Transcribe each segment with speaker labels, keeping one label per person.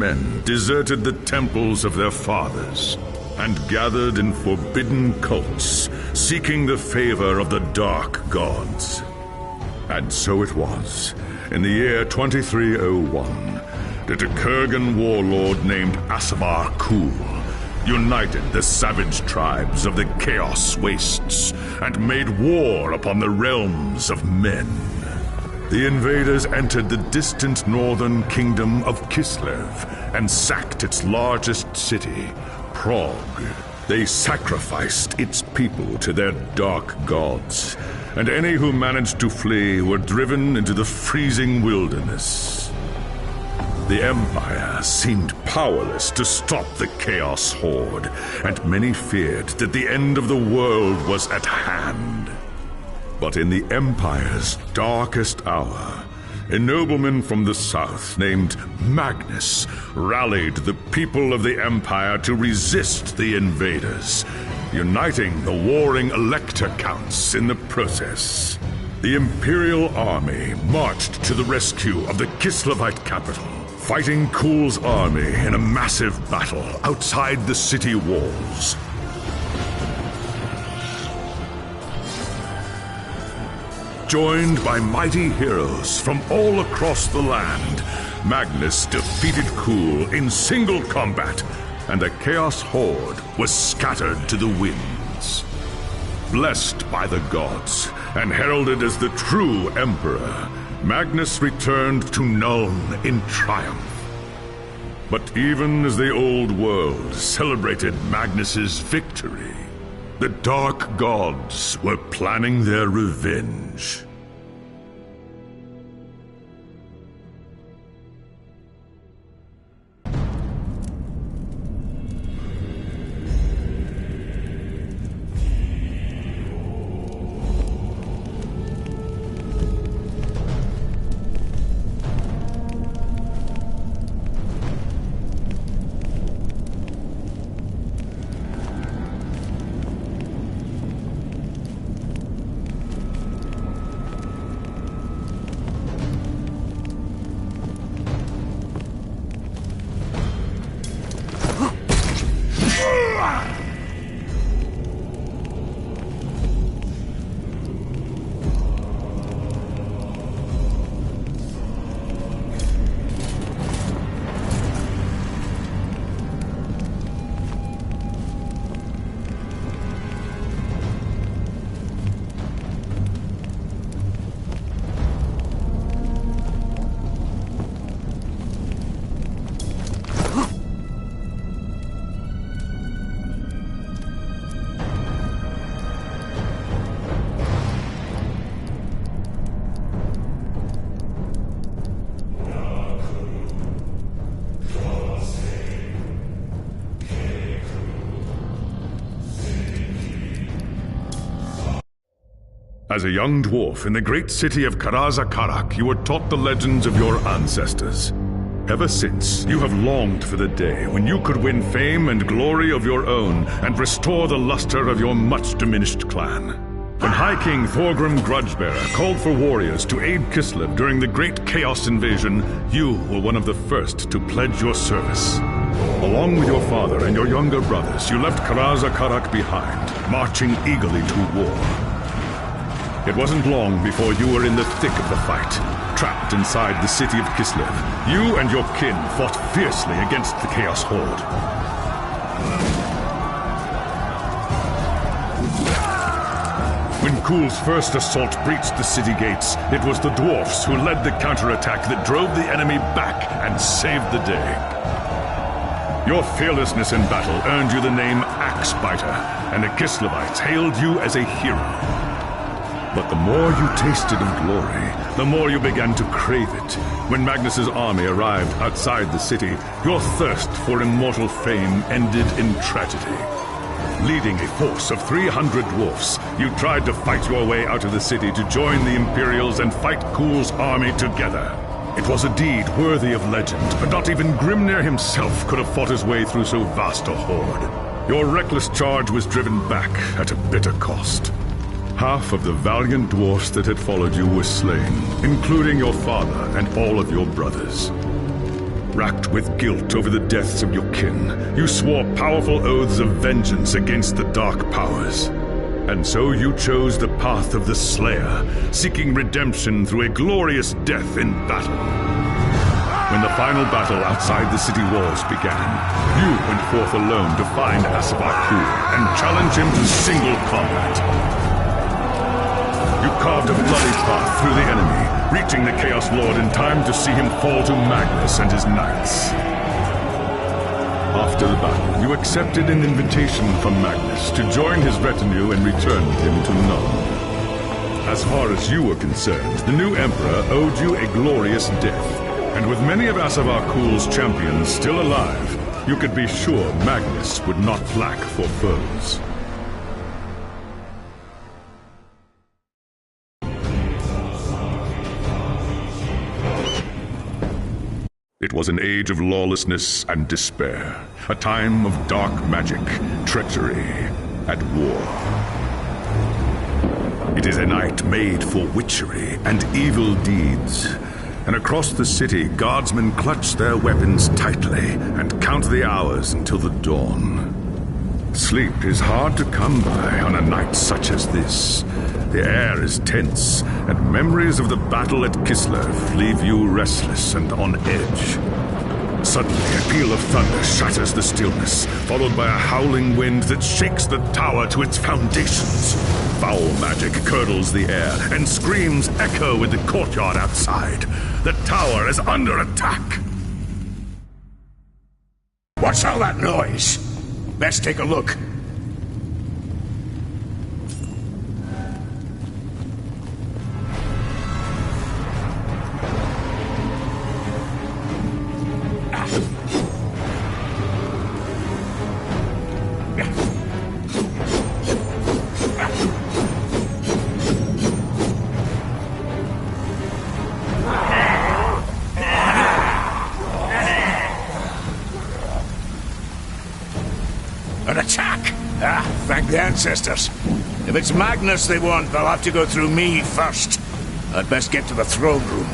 Speaker 1: Men deserted the temples of their fathers and gathered in forbidden cults, seeking the favor of the dark gods. And so it was, in the year 2301, that a Kurgan warlord named Asavar Kul united the savage tribes of the Chaos Wastes and made war upon the realms of men. The invaders entered the distant northern kingdom of Kislev and sacked its largest city, Prague. They sacrificed its people to their dark gods, and any who managed to flee were driven into the freezing wilderness. The Empire seemed powerless to stop the Chaos Horde, and many feared that the end of the world was at hand. But in the Empire's darkest hour, a nobleman from the south named Magnus rallied the people of the Empire to resist the invaders, uniting the warring Elector Counts in the process. The Imperial Army marched to the rescue of the Kislevite capital, fighting Kul's army in a massive battle outside the city walls. Joined by mighty heroes from all across the land, Magnus defeated Kul in single combat, and the Chaos Horde was scattered to the winds. Blessed by the gods and heralded as the true Emperor, Magnus returned to Nuln in triumph. But even as the old world celebrated Magnus's victory, the Dark Gods were planning their revenge. As a young dwarf in the great city of Karazakarak, you were taught the legends of your ancestors. Ever since, you have longed for the day when you could win fame and glory of your own and restore the luster of your much-diminished clan. When High King Thorgrim Grudgebearer called for warriors to aid Kislev during the Great Chaos Invasion, you were one of the first to pledge your service. Along with your father and your younger brothers, you left Karazakarak behind, marching eagerly to war. It wasn't long before you were in the thick of the fight, trapped inside the city of Kislev. You and your kin fought fiercely against the Chaos Horde. When Kul's first assault breached the city gates, it was the dwarfs who led the counterattack that drove the enemy back and saved the day. Your fearlessness in battle earned you the name Axebiter, and the Kislevites hailed you as a hero. But the more you tasted of glory, the more you began to crave it. When Magnus's army arrived outside the city, your thirst for immortal fame ended in tragedy. Leading a force of 300 dwarfs, you tried to fight your way out of the city to join the Imperials and fight Kul's army together. It was a deed worthy of legend, but not even Grimnir himself could have fought his way through so vast a horde. Your reckless charge was driven back at a bitter cost. Half of the valiant dwarfs that had followed you were slain, including your father and all of your brothers. Racked with guilt over the deaths of your kin, you swore powerful oaths of vengeance against the dark powers. And so you chose the path of the Slayer, seeking redemption through a glorious death in battle. When the final battle outside the city walls began, you went forth alone to find Asavakul and challenge him to single combat. You carved a bloody path through the enemy, reaching the Chaos Lord in time to see him fall to Magnus and his knights. After the battle, you accepted an invitation from Magnus to join his retinue and returned him to Nuln. As far as you were concerned, the new Emperor owed you a glorious death, and with many of Asavakul's champions still alive, you could be sure Magnus would not lack for foes. It was an age of lawlessness and despair, a time of dark magic, treachery, and war. It is a night made for witchery and evil deeds, and across the city, guardsmen clutch their weapons tightly and count the hours until the dawn. Sleep is hard to come by on a night such as this. The air is tense, and memories of the battle at Kislev leave you restless and on edge. Suddenly, a peal of thunder shatters the stillness, followed by a howling wind that shakes the tower to its foundations. Foul magic curdles the air, and screams echo in the courtyard outside. The tower is under attack!
Speaker 2: What's all that noise? Best take a look. An attack! Ah, thank the ancestors. If it's Magnus they want, they'll have to go through me first. I'd best get to the throne room.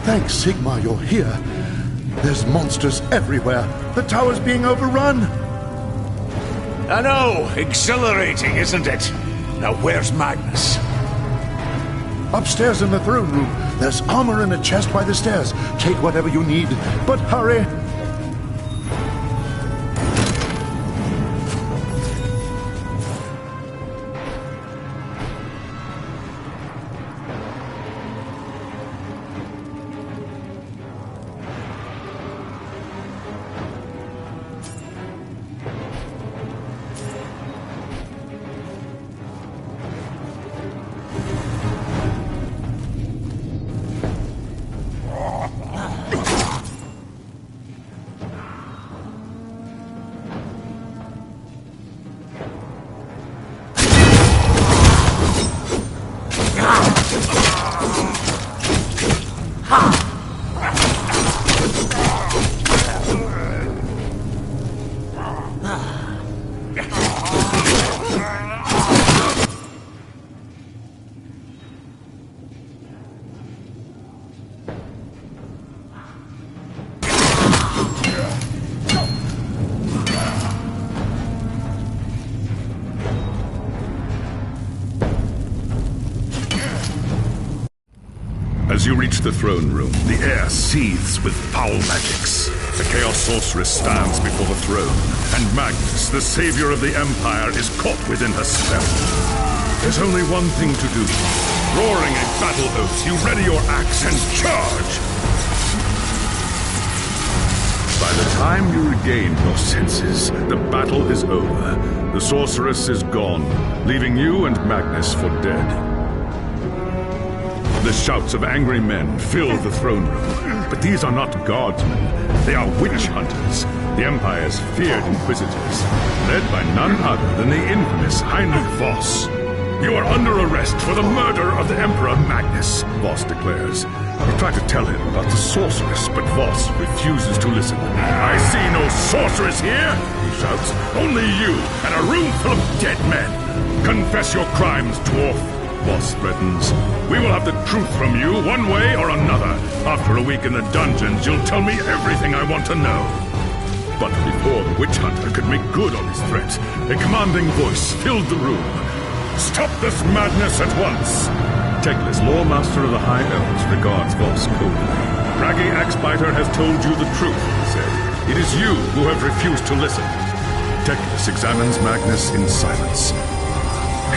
Speaker 3: Thanks, Sigmar, you're here. There's monsters everywhere. The tower's being overrun.
Speaker 2: I know, exhilarating, isn't it? Now where's Magnus?
Speaker 3: Upstairs in the throne room. There's armor in a chest by the stairs. Take whatever you need, but hurry.
Speaker 1: As you reach the throne room, the air seethes with foul magics. The Chaos Sorceress stands before the throne, and Magnus, the savior of the Empire, is caught within her spell. There's only one thing to do. Roaring a battle oath, you ready your axe and charge! By the time you regain your senses, the battle is over. The sorceress is gone, leaving you and Magnus for dead. The shouts of angry men fill the throne room, but these are not guardsmen. They are witch hunters, the Empire's feared inquisitors, led by none other than the infamous Heinrich Voss. You are under arrest for the murder of the Emperor Magnus, Voss declares. You try to tell him about the sorceress, but Voss refuses to listen. I see no sorceress here, he shouts. Only you and a room full of dead men. Confess your crimes, dwarf, Voss threatens. We will have the truth from you one way or another. After a week in the dungeons, you'll tell me everything I want to know. But before the witch hunter could make good on his threat, a commanding voice filled the room. Stop this madness at once! Teclis, Lore-Master of the High Elves, regards Voss coldly. Raggy Axebiter has told you the truth, he said. It is you who have refused to listen. Teclis examines Magnus in silence.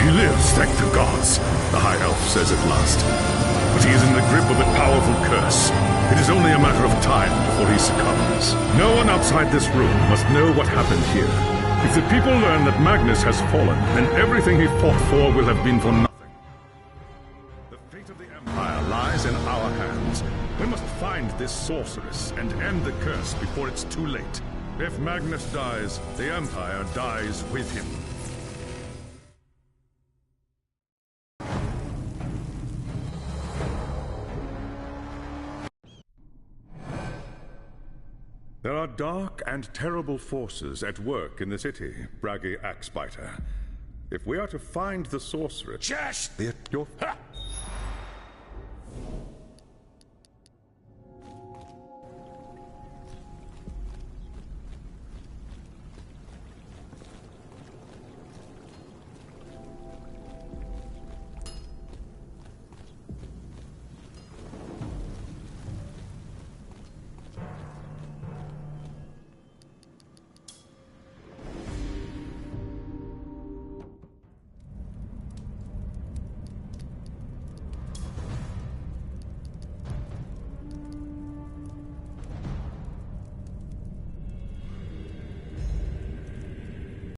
Speaker 1: He lives, thank the gods, the High Elf says at last. But he is in the grip of a powerful curse. It is only a matter of time before he succumbs. No one outside this room must know what happened here. If the people learn that Magnus has fallen, then everything he fought for will have been for nothing. The fate of the Empire lies in our hands. We must find this sorceress and end the curse before it's too late. If Magnus dies, the Empire dies with him. There are dark and terrible forces at work in the city, Braggy Axebiter. If we are to find the sorcerer...
Speaker 2: Just...
Speaker 1: Your...